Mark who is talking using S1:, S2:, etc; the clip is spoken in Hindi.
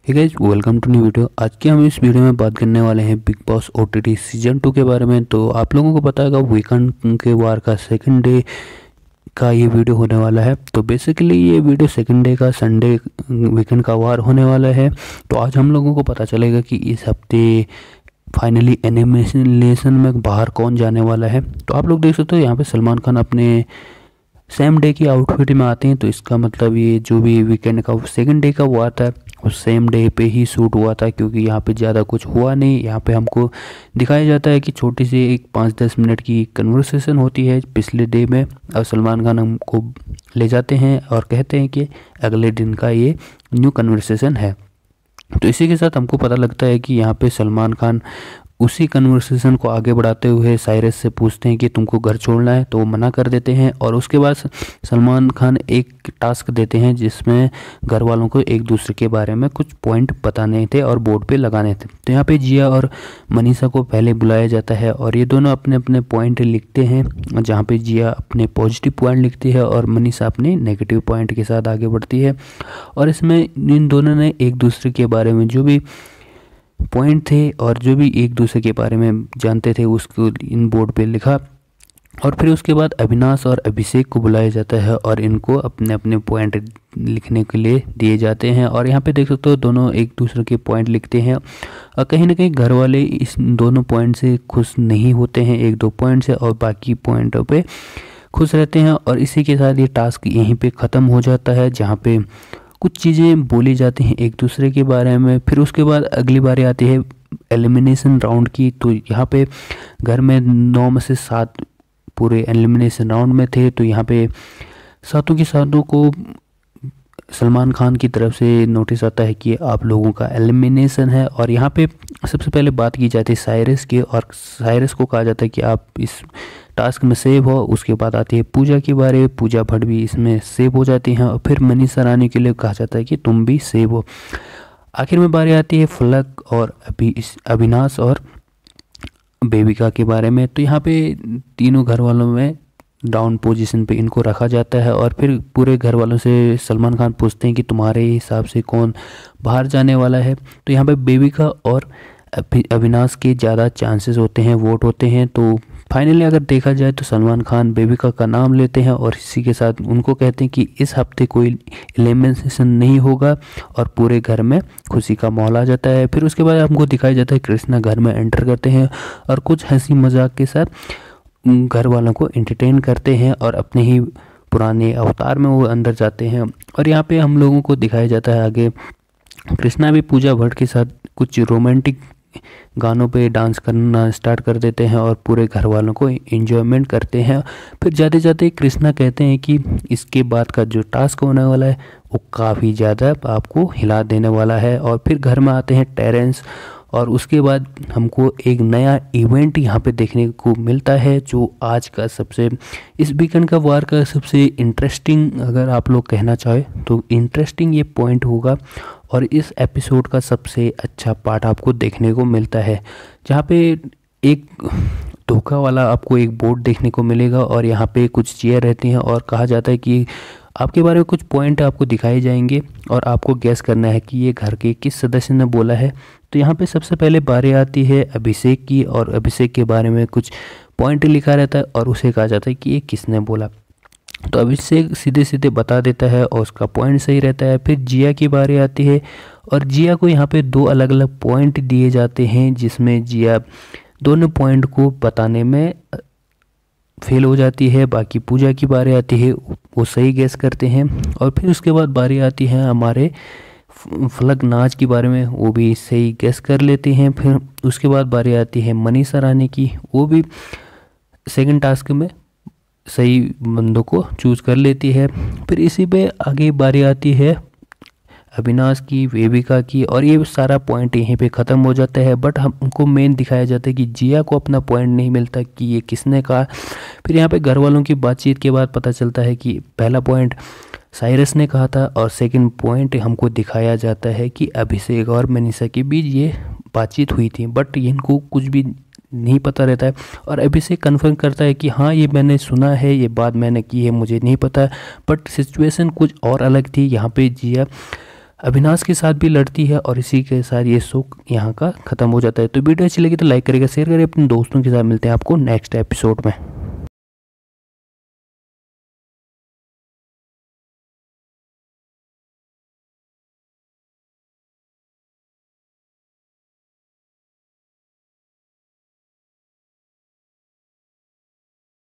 S1: Hey guys, welcome to new video. आज के हम इस वीडियो में बात करने वाले हैं बिग बॉस ओटीटी सीजन 2 के बारे में। तो आप लोगों को पता होगा वीकेंड के वार का सेकंड डे का ये वीडियो होने वाला है। तो बेसिकली ये वीडियो सेकंड डे का संडे वीकेंड का वार होने वाला है। तो आज हम लोगों को पता चलेगा कि इस हफ्ते फाइनली एलिमिनेशन में बाहर कौन जाने वाला है। तो आप लोग देख सकते हो यहाँ पे सलमान खान अपने सेम डे की आउटफिट में आते हैं। तो इसका मतलब ये जो भी वीकेंड का सेकंड डे का हुआ था उस सेम डे पे ही शूट हुआ था, क्योंकि यहाँ पे ज़्यादा कुछ हुआ नहीं। यहाँ पे हमको दिखाया जाता है कि छोटी सी एक 5-10 मिनट की कन्वर्सेशन होती है पिछले डे में, और सलमान खान हमको ले जाते हैं और कहते हैं कि अगले दिन का ये न्यू कन्वर्सेशन है। तो इसी के साथ हमको पता लगता है कि यहाँ पे सलमान खान उसी कन्वर्सेशन को आगे बढ़ाते हुए साइरस से पूछते हैं कि तुमको घर छोड़ना है, तो वो मना कर देते हैं। और उसके बाद सलमान खान एक टास्क देते हैं जिसमें घर वालों को एक दूसरे के बारे में कुछ पॉइंट बताने थे और बोर्ड पे लगाने थे। तो यहाँ पे जिया और मनीषा को पहले बुलाया जाता है और ये दोनों अपने अपने पॉइंट लिखते हैं, जहाँ पे जिया अपने पॉजिटिव पॉइंट लिखती है और मनीषा अपने नेगेटिव पॉइंट के साथ आगे बढ़ती है। और इसमें इन दोनों ने एक दूसरे के बारे में जो भी पॉइंट थे और जो भी एक दूसरे के बारे में जानते थे उसको इन बोर्ड पे लिखा। और फिर उसके बाद अविनाश और अभिषेक को बुलाया जाता है और इनको अपने अपने पॉइंट लिखने के लिए दिए जाते हैं। और यहाँ पे देख सकते हो दोनों एक दूसरे के पॉइंट लिखते हैं और कहीं ना कहीं घर वाले इस दोनों पॉइंट से खुश नहीं होते हैं, 1-2 पॉइंट से, और बाकी पॉइंटों पे खुश रहते हैं। और इसी के साथ ये टास्क यहीं पे ख़त्म हो जाता है, जहाँ पे कुछ चीज़ें बोली जाती हैं एक दूसरे के बारे में। फिर उसके बाद अगली बारी आती है एलिमिनेशन राउंड की। तो यहाँ पे घर में 9 में से 7 पूरे एलिमिनेशन राउंड में थे। तो यहाँ पे सातों की सातों को सलमान खान की तरफ से नोटिस आता है कि आप लोगों का एलिमिनेशन है। और यहाँ पे सबसे पहले बात की जाती है साइरस की, और साइरस को कहा जाता है कि आप इस टास्क में सेव हो। उसके बाद आती है पूजा की बारी, पूजा भट्ट भी इसमें सेव हो जाती हैं। और फिर मनीषा रानी के लिए कहा जाता है कि तुम भी सेव हो। आखिर में बारी आती है फलक और अविनाश और बेबिका के बारे में। तो यहाँ पे तीनों घर वालों में डाउन पोजीशन पे इनको रखा जाता है। और फिर पूरे घर वालों से सलमान खान पूछते हैं कि तुम्हारे हिसाब से कौन बाहर जाने वाला है। तो यहाँ पे बेबिका और अविनाश के ज़्यादा चांसेस होते हैं, वोट होते हैं। तो फाइनली अगर देखा जाए तो सलमान खान बेबिका का नाम लेते हैं और इसी के साथ उनको कहते हैं कि इस हफ्ते कोई एलिमिनेशन नहीं होगा, और पूरे घर में खुशी का माहौल आ जाता है। फिर उसके बाद हमको दिखाया जाता है कृष्णा घर में एंटर करते हैं और कुछ हंसी मजाक के साथ घर वालों को एंटरटेन करते हैं और अपने ही पुराने अवतार में वो अंदर जाते हैं। और यहाँ पे हम लोगों को दिखाया जाता है आगे कृष्णा भी पूजा भट्ट के साथ कुछ रोमांटिक गानों पे डांस करना स्टार्ट कर देते हैं और पूरे घर वालों को एंजॉयमेंट करते हैं। फिर जाते जाते कृष्णा कहते हैं कि इसके बाद का जो टास्क होने वाला है वो काफ़ी ज़्यादा आपको हिला देने वाला है। और फिर घर में आते हैं टेरेंस, और उसके बाद हमको एक नया इवेंट यहाँ पे देखने को मिलता है जो आज का सबसे इस वीकेंड का वार का सबसे इंटरेस्टिंग, अगर आप लोग कहना चाहें तो इंटरेस्टिंग ये पॉइंट होगा। और इस एपिसोड का सबसे अच्छा पार्ट आपको देखने को मिलता है, जहाँ पे एक धोखा वाला आपको एक बोर्ड देखने को मिलेगा और यहाँ पे कुछ चेयर रहती हैं और कहा जाता है कि आपके बारे में कुछ पॉइंट आपको दिखाए जाएंगे और आपको गैस करना है कि ये घर के किस सदस्य ने बोला है। तो यहाँ पे सबसे पहले बारी आती है अभिषेक की, और अभिषेक के बारे में कुछ पॉइंट लिखा रहता है और उसे कहा जाता है कि ये किसने बोला। तो अभिषेक सीधे सीधे बता देता है और उसका पॉइंट सही रहता है। फिर जिया की बारी आती है और जिया को यहाँ पे 2 अलग अलग पॉइंट दिए जाते हैं, जिसमें जिया दोनों पॉइंट को बताने में फेल हो जाती है। बाकी पूजा की बारी आती है, वो सही गैस करते हैं। और फिर उसके बाद बारी आती है हमारे फलक नाच के बारे में, वो भी सही गैस कर लेते हैं। फिर उसके बाद बारी आती है मनीषा रानी की, वो भी सेकंड टास्क में सही बंदों को चूज़ कर लेती है। फिर इसी पे आगे बारी आती है अविनाश की, वेबिका की, और ये सारा पॉइंट यहीं पे ख़त्म हो जाता है। बट हमको मेन दिखाया जाता है कि जिया को अपना पॉइंट नहीं मिलता कि ये किसने कहा। फिर यहाँ पे घर वालों की बातचीत के बाद पता चलता है कि पहला पॉइंट साइरस ने कहा था और सेकंड पॉइंट हमको दिखाया जाता है कि अभिषेक और मनीषा के बीच ये बातचीत हुई थी। बट इनको कुछ भी नहीं पता रहता है और अभिषेक कन्फर्म करता है कि हाँ ये मैंने सुना है, ये बात मैंने की है, मुझे नहीं पता। बट सिचुएशन कुछ और अलग थी। यहाँ पे जिया अविनाश के साथ भी लड़ती है और इसी के साथ ये शो यहाँ का ख़त्म हो जाता है। तो वीडियो अच्छी लगी तो लाइक करेगा, शेयर करें अपने दोस्तों के साथ। मिलते हैं आपको नेक्स्ट एपिसोड में।